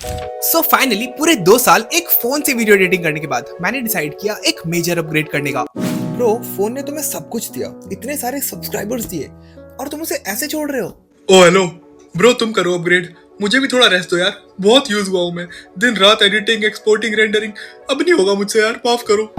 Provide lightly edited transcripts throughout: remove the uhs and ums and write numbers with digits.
So finally पूरे 2 साल एक फोन से वीडियो एडिटिंग करने के बाद मैंने डिसाइड किया एक मेजर अपग्रेड करने का। ब्रो, फोन ने तुम्हें सब कुछ दिया, इतने सारे सब्सक्राइबर्स दिए और तुम उसे ऐसे छोड़ रहे हो। ओ हेलो ब्रो, तुम करो अपग्रेड, मुझे भी थोड़ा रेस्ट दो यार। बहुत यूज हुआ हूँ मैं, दिन रात एडिटिंग, एक्सपोर्टिंग, रेंडरिंग। अब नहीं होगा मुझसे यार, माफ करो।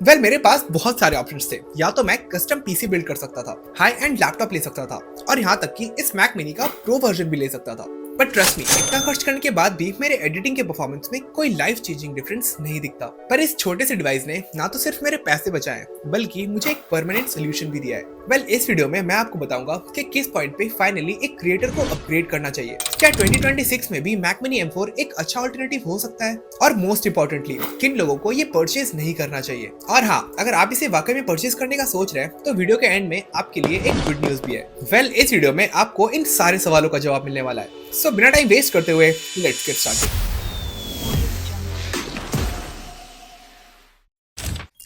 वेल मेरे पास बहुत सारे ऑप्शंस थे। या तो मैं कस्टम पीसी बिल्ड कर सकता था, हाई एंड लैपटॉप ले सकता था और यहाँ तक कि इस मैक मिनी का प्रो वर्जन भी ले सकता था। बट ट्रस्ट मी, इतना खर्च करने के बाद भी मेरे एडिटिंग के परफॉर्मेंस में कोई लाइफ चेंजिंग डिफरेंस नहीं दिखता। पर इस छोटे से डिवाइस ने ना तो सिर्फ मेरे पैसे बचाए बल्कि मुझे एक परमानेंट सोल्यूशन भी दिया है। वेल इस वीडियो में मैं आपको बताऊंगा कि किस पॉइंट पे फाइनली एक क्रिएटर को अपग्रेड करना चाहिए। क्या 2026 में भी मैक मिनी M4 एक अच्छा ऑल्टरनेटिव हो सकता है, और मोस्ट इंपॉर्टेंटली किन लोगों को ये परचेज नहीं करना चाहिए। और हाँ, अगर आप इसे वाकई में परचेज करने का सोच रहे हैं तो वीडियो के एंड में आपके लिए एक गुड न्यूज भी है। वेल इस वीडियो में आपको इन सारे सवालों का जवाब मिलने वाला है। सो बिना टाइम वेस्ट करते हुए लेट्स गेट स्टार्टेड।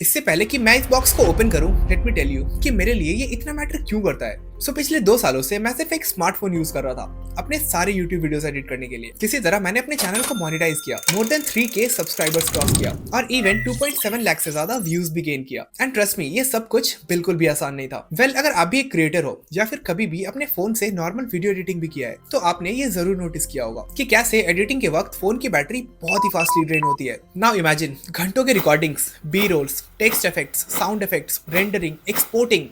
इससे पहले कि मैं इस बॉक्स को ओपन करूं, लेट मी टेल यू कि मेरे लिए ये इतना मैटर क्यों करता है। सो पिछले 2 सालों से मैं सिर्फ एक स्मार्टफोन यूज कर रहा था अपने सारे YouTube वीडियोस एडिट करने के लिए। किसी तरह मैंने अपने चैनल को मोनेटाइज किया, more than 3K subscribers cross किया और इवन 2.7 लाख से ज्यादा व्यूज भी गेन किया। एंड ट्रस्ट मी, ये सब कुछ बिल्कुल भी आसान नहीं था। वेल अगर आप भी एक क्रिएटर हो या फिर कभी भी अपने फोन से नॉर्मल वीडियो एडिटिंग भी किया है तो आपने ये जरूर नोटिस किया होगा कि कैसे एडिटिंग के वक्त फोन की बैटरी बहुत ही फास्टली ड्रेन होती है। नाउ इमेजिन घंटों के recordings, B rolls, text effects, sound effects, rendering, exporting,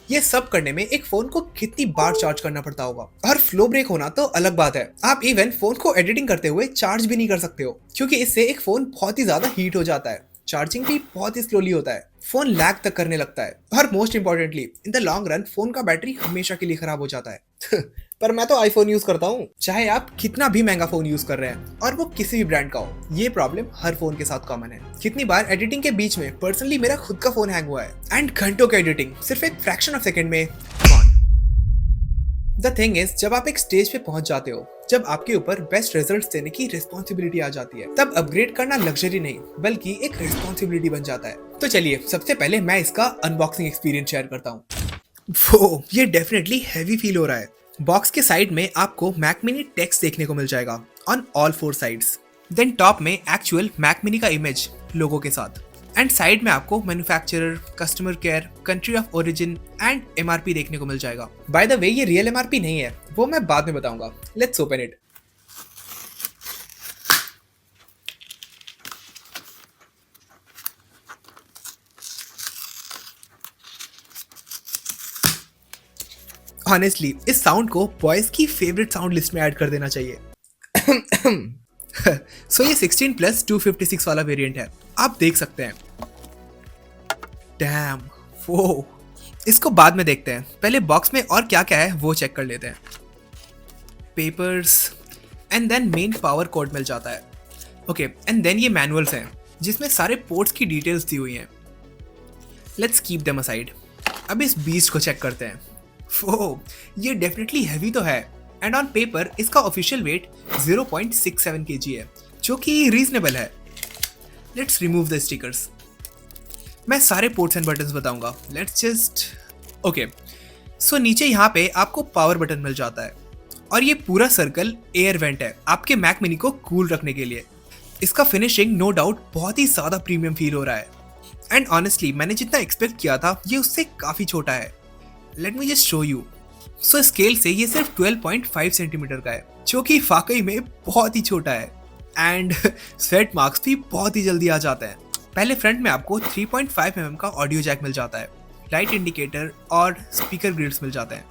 ये सब करने में एक फोन को कितनी बार चार्ज करना पड़ता होगा। और फ्लो ब्रेक होना तो अलग बात है, आप इवन फोन को एडिटिंग करते हुए चार्ज भी नहीं कर सकते हो क्योंकि इससे एक फोन बहुत ही ज्यादा हीट हो जाता है। चार्जिंग भी बहुत ही स्लोली होता है, फोन लैग तक करने लगता है और most importantly in the long run phone का बैटरी हमेशा के लिए खराब हो जाता है। पर मैं तो आईफोन यूज करता हूँ। चाहे आप कितना भी महंगा फोन यूज कर रहे हैं और वो किसी भी ब्रांड का हो, ये प्रॉब्लम हर फोन के साथ कॉमन है। कितनी बार एडिटिंग के बीच में पर्सनली मेरा खुद का फोन हैंग हुआ है एंड घंटों की एडिटिंग सिर्फ एक फ्रैक्शन ऑफ सेकंड में गॉन। द थिंग इज, जब आप एक स्टेज पे पहुंच जाते हो, जब आपके ऊपर बेस्ट रिजल्ट्स देने की रिस्पॉन्सिबिलिटी आ जाती है, तब अपग्रेड करना लग्जरी नहीं बल्कि एक रिस्पॉन्सिबिलिटी बन जाता है। तो चलिए सबसे पहले मैं इसका अनबॉक्सिंग एक्सपीरियंस शेयर करता हूँ। वो ये डेफिनेटली हैवी फील हो रहा है। बॉक्स के साइड में आपको मैक मिनी टेक्स्ट देखने को मिल जाएगा on all 4 sides. Then top में एक्चुअल मैक मिनी का इमेज लोगो के साथ एंड साइड में आपको manufacturer, customer care, country of origin and MRP देखने को मिल जाएगा। बाय द वे ये रियल MRP नहीं है, वो मैं बाद में बताऊंगा। Let's open it. ऑनेस्टली इस साउंड को बॉयज की फेवरेट साउंड लिस्ट में ऐड कर देना चाहिए। सो ये 16+ 256 वाला वेरिएंट है, आप देख सकते हैं। डैम, वो इसको बाद में देखते हैं, पहले बॉक्स में और क्या क्या है वो चेक कर लेते हैं। Papers and then main power cord मिल जाता है। ओके, एंड देन ये मैनुअल्स हैं जिसमें सारे पोर्ट्स की डिटेल्स दी हुई हैं। Let's keep them aside. अब इस बीस्ट को चेक करते हैं। वो ये डेफिनेटली हैवी तो है एंड ऑन पेपर इसका ऑफिशियल वेट 0.67 kg है, जो कि रीजनेबल है। Let's remove the stickers. मैं सारे पोर्ट्स एंड बटन्स बताऊंगा। Let's just okay. सो नीचे यहाँ पे आपको पावर बटन मिल जाता है और ये पूरा सर्कल एयर वेंट है आपके मैक मिनी को कूल रखने के लिए। इसका फिनिशिंग नो डाउट बहुत ही ज्यादा प्रीमियम फील हो रहा है एंड ऑनेस्टली मैंने जितना एक्सपेक्ट किया था ये उससे काफी छोटा है। Let me just show you. So scale से ये सिर्फ 12.5 सेंटीमीटर का है, जो कि वाकई में बहुत ही छोटा है एंड स्वेट मार्क्स भी बहुत ही जल्दी आ जाते हैं। पहले फ्रंट में आपको 3.5 mm का ऑडियो जैक मिल जाता है, लाइट इंडिकेटर और स्पीकर ग्रिल्स मिल जाते हैं।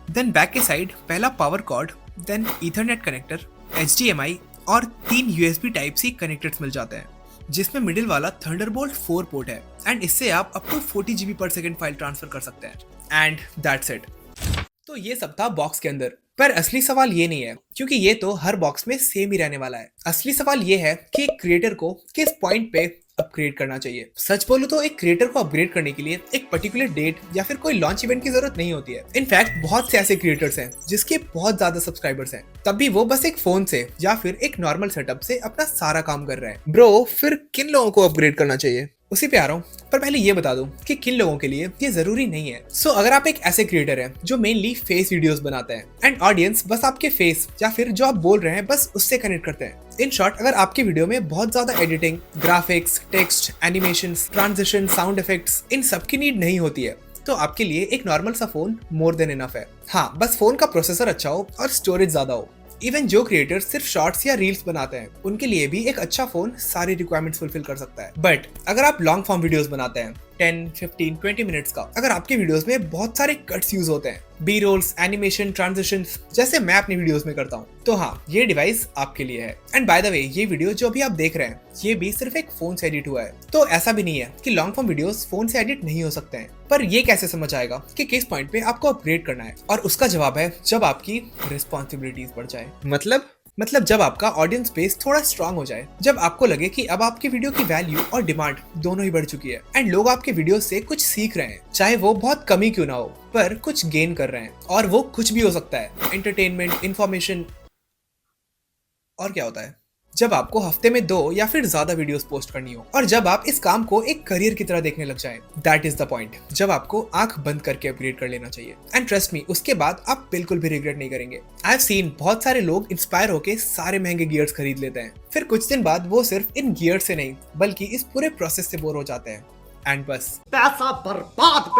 देन बैक के साइड पहला power cord, then ethernet connector, HDMI और 3 USB Type-C कनेक्टर्स मिल जाते हैं, जिसमें मिडिल वाला थंडरबोल्ट 4 पोर्ट है एंड इससे आप अप टू 40 GB पर सेकंड फाइल ट्रांसफर कर सकते हैं। And that's it. तो ये सब था बॉक्स के अंदर, पर असली सवाल ये नहीं है क्योंकि ये तो हर बॉक्स में सेम ही रहने वाला है। असली सवाल ये है कि एक क्रिएटर को किस पॉइंट पे अपग्रेड करना चाहिए। सच बोलूं तो एक क्रिएटर को अपग्रेड करने के लिए एक पर्टिकुलर डेट या फिर कोई लॉन्च इवेंट की जरूरत नहीं होती है। इनफैक्ट बहुत से ऐसे क्रिएटर्स हैं जिसके बहुत ज्यादा सब्सक्राइबर्स हैं, तब भी वो बस एक फोन से या फिर एक नॉर्मल सेटअप से अपना सारा काम कर रहे हैं। ब्रो, फिर किन लोगों को अपग्रेड करना चाहिए? उसी पे आ रहा हूँ, पर पहले ये बता दूं कि किन लोगों के लिए ये जरूरी नहीं है। सो अगर आप एक ऐसे क्रिएटर हैं जो मेनली फेस वीडियोस बनाते हैं एंड ऑडियंस बस आपके फेस या फिर जो आप बोल रहे हैं बस उससे कनेक्ट करते हैं। इन शॉर्ट, अगर आपके वीडियो में बहुत ज्यादा editing, graphics, text, animation, transition, sound effects, इन सब की नीड नहीं होती है, तो आपके लिए एक नॉर्मल सा फोन मोर देन इनफ है। हाँ, बस फोन का प्रोसेसर अच्छा हो और स्टोरेज ज्यादा हो। इवन जो क्रिएटर्स सिर्फ शॉर्ट्स या रील्स बनाते हैं उनके लिए भी एक अच्छा फोन सारी रिक्वायरमेंट्स फुलफिल कर सकता है। बट अगर आप लॉन्ग फॉर्म वीडियोस बनाते हैं 10, 15, 20 मिनट्स का, अगर आपके वीडियोस में बहुत सारे कट्स यूज होते हैं, बी रोल्स, एनिमेशन, ट्रांजिशंस, जैसे मैं अपनी वीडियोस में करता हूँ, तो हाँ, ये डिवाइस आपके लिए है। एंड बाय द वे, ये वीडियो जो अभी आप देख रहे हैं ये भी सिर्फ एक फोन से एडिट हुआ है, तो ऐसा भी नहीं है कि लॉन्ग फॉर्म वीडियोस फोन से एडिट नहीं हो सकते हैं। पर ये कैसे समझ आएगा कि किस पॉइंट पे आपको अपग्रेड करना है? और उसका जवाब है जब आपकी रिस्पॉन्सिबिलिटीज बढ़ जाए। मतलब जब आपका ऑडियंस बेस थोड़ा स्ट्रांग हो जाए, जब आपको लगे कि अब आपकी वीडियो की वैल्यू और डिमांड दोनों ही बढ़ चुकी है एंड लोग आपके वीडियो से कुछ सीख रहे हैं, चाहे वो बहुत कम ही क्यों ना हो, पर कुछ गेन कर रहे हैं। और वो कुछ भी हो सकता है, एंटरटेनमेंट, इंफॉर्मेशन, और क्या होता है जब आपको हफ्ते में 2 या फिर ज्यादा वीडियोस पोस्ट करनी हो, और जब आप इस काम को एक करियर की तरह देखने लग जाएं। दैट इज द पॉइंट जब आपको आंख बंद करके अपग्रेड कर लेना चाहिए। एंड ट्रस्ट मी, उसके बाद आप बिल्कुल भी रिग्रेट नहीं करेंगे। आई हैव सीन बहुत सारे लोग इंस्पायर होके सारे महंगे गियर्स खरीद लेते हैं, फिर कुछ दिन बाद वो सिर्फ इन गियर से नहीं बल्कि इस पूरे प्रोसेस से बोर हो जाते हैं एंड बस पैसा बर्बाद।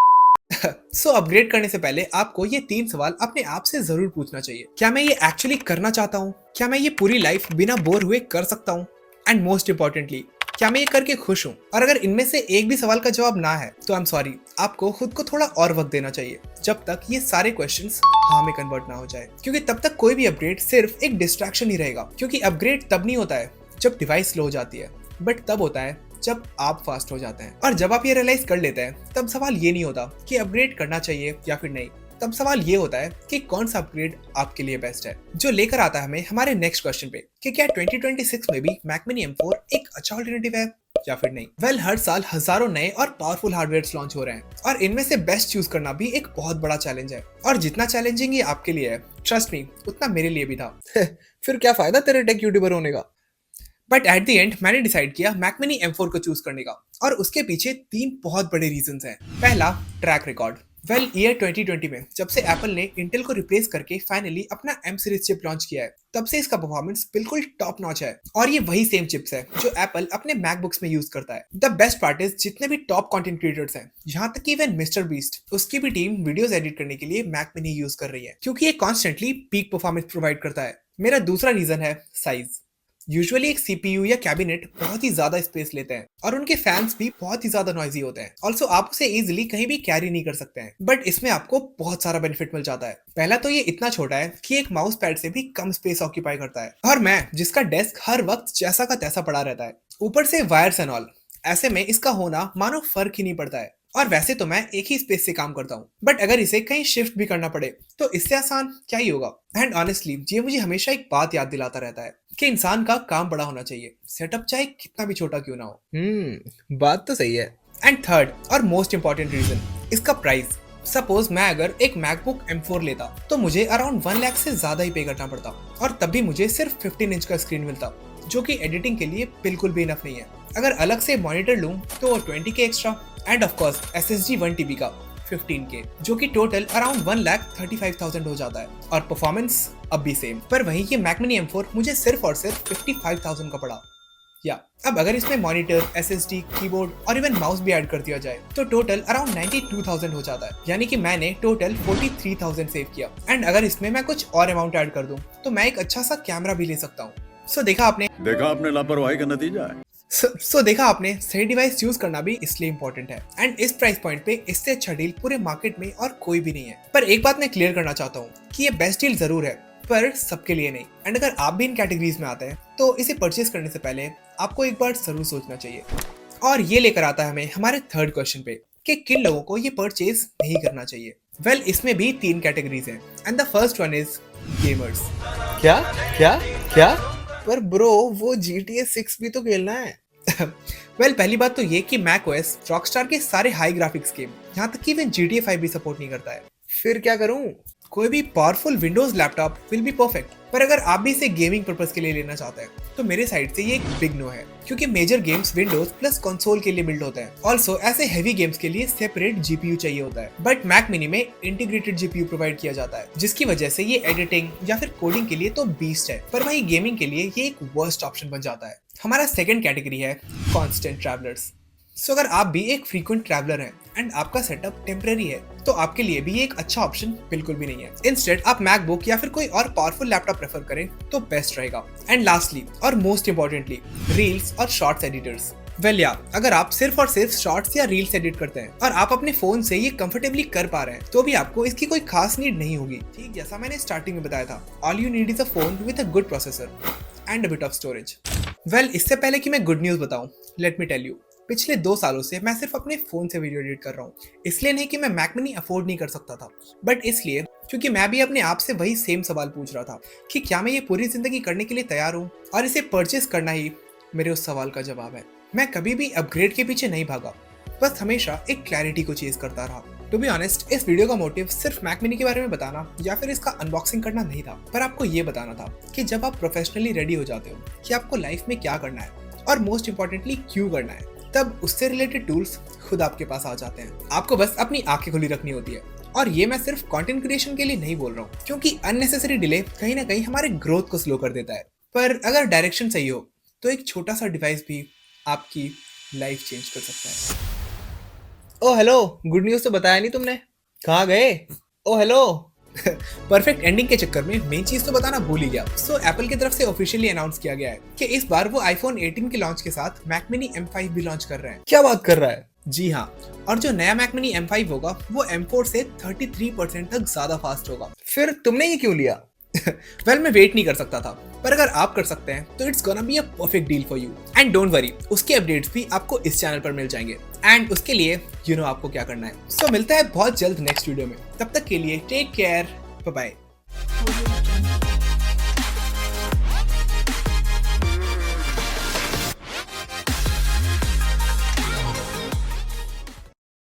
सो अपग्रेड करने से पहले आपको ये 3 सवाल अपने आप से जरूर पूछना चाहिए। क्या मैं ये एक्चुअली करना चाहता हूँ? क्या मैं ये पूरी लाइफ बिना बोर हुए कर सकता हूँ? एंड मोस्ट इम्पोर्टेंटली, क्या मैं ये करके खुश हूँ? और अगर इनमें से एक भी सवाल का जवाब ना है तो आई एम सॉरी, आपको खुद को थोड़ा और वक्त देना चाहिए जब तक ये सारे क्वेश्चंस हाँ में कन्वर्ट ना हो जाए, क्योंकि तब तक कोई भी अपग्रेड सिर्फ एक डिस्ट्रैक्शन ही रहेगा। क्योंकि अपग्रेड तब नहीं होता है जब डिवाइस स्लो हो जाती है, बट तब होता है जब आप फास्ट हो जाते हैं। और जब आप ये रियलाइज कर लेते हैं तब सवाल ये नहीं होता कि अपग्रेड करना चाहिए या फिर नहीं, तब सवाल ये होता है कि कौन सा अपग्रेड आपके लिए बेस्ट है। जो लेकर आता है हमें हमारे नेक्स्ट क्वेश्चन पे कि क्या 2026 में भी मैक मिनी M4 एक अच्छा ऑल्टरनेटिव है या फिर नहीं। वेल, हर साल हजारों नए और पावरफुल हार्डवेयर लॉन्च हो रहे हैं और इनमें से बेस्ट चूज करना भी एक बहुत बड़ा चैलेंज है। और जितना चैलेंजिंग ये आपके लिए है, ट्रस्ट मी, उतना मेरे लिए भी था। फिर क्या फायदा तेरे टेक यूट्यूबर होने का? बट एट द एंड मैंने डिसाइड किया मैक मिनी M4 को चूज करने का, और उसके पीछे 3 बहुत बड़े रीजंस हैं। पहला, ट्रैक रिकॉर्ड। वेल, ईयर 2020 में जब से एप्पल ने इंटेल को रिप्लेस करके फाइनली अपना M सीरीज चिप लॉन्च किया है, तब से इसका परफॉर्मेंस बिल्कुल टॉप नॉच है। और ये वही सेम चिप्स है जो एप्पल अपने मैकबुक्स में यूज करता है। द बेस्ट पार्ट इज, जितने भी टॉप कंटेंट क्रिएटर्स हैं, यहाँ तक कि इवन मिस्टर बीस्ट, उसकी भी टीम वीडियोस एडिट करने के लिए मैक मिनी यूज कर रही है, क्योंकि ये कॉन्स्टेंटली पीक परफॉर्मेंस प्रोवाइड करता है। मेरा दूसरा रीजन है साइज। यूजुअली एक CPU या कैबिनेट बहुत ही ज्यादा स्पेस लेते हैं और उनके फैंस भी बहुत ही ज्यादा नॉइजी होते हैं। ऑल्सो आप उसे इजीली कहीं भी कैरी नहीं कर सकते हैं, बट इसमें आपको बहुत सारा बेनिफिट मिल जाता है। पहला तो ये इतना छोटा है कि एक माउस पैड से भी कम स्पेस ऑक्यूपाई करता है, और मैं जिसका डेस्क हर वक्त जैसा का तैसा पड़ा रहता है, ऊपर से वायर्स एंड ऑल, ऐसे में इसका होना मानो फर्क ही नहीं पड़ता है। और वैसे तो मैं एक ही स्पेस से काम करता हूँ, बट अगर इसे कहीं शिफ्ट भी करना पड़े तो इससे आसान क्या ही होगा। एंड ऑनेस्टली ये मुझे हमेशा एक बात याद दिलाता रहता है कि इंसान का काम बड़ा होना चाहिए, सेटअप चाहे कितना भी छोटा क्यों ना हो। बात तो सही है। एंड थर्ड और मोस्ट इंपॉर्टेंट रीजन, इसका प्राइस। सपोज मैं अगर एक मैकबुक M4 लेता तो मुझे अराउंड 1 लाख से ज्यादा ही पे करना पड़ता, और तब भी मुझे सिर्फ 15 इंच का स्क्रीन मिलता, जो कि एडिटिंग के लिए बिल्कुल भी इनफ नहीं है। अगर अलग से मॉनिटर लूं तो 20K extra, end of course SSD 1 TB का 15K, जो कि टोटल अराउंड 1,35,000 हो जाता है, और परफॉर्मेंस अब भी सेम। पर वहीं ये मैक मिनी M4 मुझे सिर्फ और सिर्फ 55,000 का पड़ा। या अब अगर इसमें मॉनिटर, SSD, कीबोर्ड और इवन माउस भी ऐड कर दिया जाए तो टोटल अराउंड 92,000 हो जाता है, यानी कि मैंने टोटल 43,000 सेव किया। एंड अगर इसमें मैं कुछ और अमाउंट ऐड कर दूं तो मैं एक अच्छा सा कैमरा भी ले सकता हूँ। सो देखा आपने लापरवाही का नतीजा है। सो देखा आपने, सही डिवाइस चूज करना भी इसलिए इम्पोर्टेंट है। एंड इस प्राइस पॉइंट पे इससे अच्छा डील पूरे मार्केट में और कोई भी नहीं है। पर एक बात मैं क्लियर करना चाहता हूँ कि ये बेस्ट डील जरूर है, पर सबके लिए नहीं। एंड अगर आप भी इन कैटेगरीज में आते हैं तो इसे परचेज करने से पहले आपको एक बार जरूर सोचना चाहिए। और ये लेकर आता है हमें हमारे थर्ड क्वेश्चन पे कि किन लोगों को ये परचेज नहीं करना चाहिए। वेल, इसमें भी 3 कैटेगरीज हैं, and the first one is gamers. क्या क्या क्या? पर ब्रो, वो GTA 6 भी तो खेलना है। वेल, पहली बात तो ये कि macOS रॉकस्टार के सारे हाई ग्राफिक्स गेम, यहाँ तक कि इवन GTA 5 भी सपोर्ट नहीं करता है। फिर क्या करूं? कोई भी powerful Windows laptop will be perfect, पर अगर आप भी इसे गेमिंग पर्पस के लिए लेना चाहते हैं तो मेरे साइड से ये एक बिग नो है, क्योंकि major games Windows plus console के लिए बिल्ड होते हैं। ऑल्सो ऐसे हैवी गेम्स के लिए सेपरेट जीपीयू चाहिए होता है, बट मैक मिनी में इंटीग्रेटेड जीपीयू प्रोवाइड किया जाता है, जिसकी वजह से ये एडिटिंग या फिर कोडिंग के लिए तो बीस्ट है, पर वही गेमिंग के लिए ये एक वर्स्ट ऑप्शन बन जाता है। हमारा सेकंड कैटेगरी है कॉन्स्टेंट ट्रैवलर्स। सो अगर आप भी एक फ्रीक्वेंट ट्रैवलर हैं एंड आपका सेटअप टेम्परेरी है तो आपके लिए भी ये एक अच्छा ऑप्शन बिल्कुल भी नहीं है। इंस्टेड आप मैकबुक या फिर कोई और पावरफुल लैपटॉप प्रेफर करें तो बेस्ट रहेगा। एंड लास्टली और मोस्ट इंपॉर्टेंटली, रील्स और शॉर्ट्स एडिटर्स। अगर आप सिर्फ और सिर्फ शॉर्ट्स या रील्स एडिट करते हैं और आप अपने फोन से ये कंफर्टेबली कर पा रहे हैं तो भी आपको इसकी कोई खास नीड नहीं होगी। ठीक जैसा मैंने स्टार्टिंग में बताया था, all you need is a phone with a good processor and a bit of storage. इससे पहले कि मैं गुड न्यूज बताऊं, लेट मी टेल यू, पिछले 2 सालों से मैं सिर्फ अपने फोन से वीडियो एडिट कर रहा हूँ। इसलिए नहीं कि मैं मैक मिनी अफोर्ड नहीं कर सकता था, बट इसलिए क्योंकि मैं भी अपने आप से वही सेम सवाल पूछ रहा था कि क्या मैं ये पूरी जिंदगी करने के लिए तैयार हूँ, और इसे परचेस करना ही मेरे उस सवाल का जवाब है। मैं कभी भी अपग्रेड के पीछे नहीं भागा, बस हमेशा एक क्लैरिटी को चेज करता रहा। टू बी ऑनेस्ट, इस वीडियो का मोटिव सिर्फ मैक मिनी के बारे में बताना या फिर इसका अनबॉक्सिंग करना नहीं था, पर आपको ये बताना था कि जब आप प्रोफेशनली रेडी हो जाते हो कि आपको लाइफ में क्या करना है और मोस्ट इंपॉर्टेंटली क्यों करना है, तब उससे रिलेटेड टूल्स खुद आपके पास आ जाते हैं। आपको बस अपनी आंखें खुली रखनी होती है। और ये मैं सिर्फ कंटेंट क्रिएशन के लिए नहीं बोल रहा हूँ, क्योंकि अननेसेसरी डिले कहीं ना कहीं हमारे ग्रोथ को स्लो कर देता है। पर अगर डायरेक्शन सही हो तो एक छोटा सा डिवाइस भी आपकी लाइफ चेंज कर सकता है। ओ हेलो, गुड न्यूज़ तो बताया नहीं तुमने, कहाँ गए? ओ हेलो। परफेक्ट एंडिंग के चक्कर में मेन चीज तो बताना भूल ही गया। सो एप्पल की तरफ से ऑफिशियली अनाउंस किया गया है कि इस बार वो आईफोन 18 के लॉन्च के साथ मैक मिनी M5 भी लॉन्च कर रहे हैं। क्या बात कर रहा है? जी हाँ, और जो नया मैक मिनी M5 होगा वो M4 से 33% तक ज्यादा फास्ट होगा। फिर तुमने ये क्यों लिया? मैं वेट नहीं कर सकता था, पर अगर आप कर सकते हैं तो it's gonna be a perfect deal for you. And don't worry, उसके अपडेट्स भी आपको इस चैनल पर मिल जाएंगे। एंड उसके लिए आपको क्या करना है। सो मिलता है बहुत जल्द नेक्स्ट वीडियो में। तब तक के लिए टेक केयर, बाय बाय।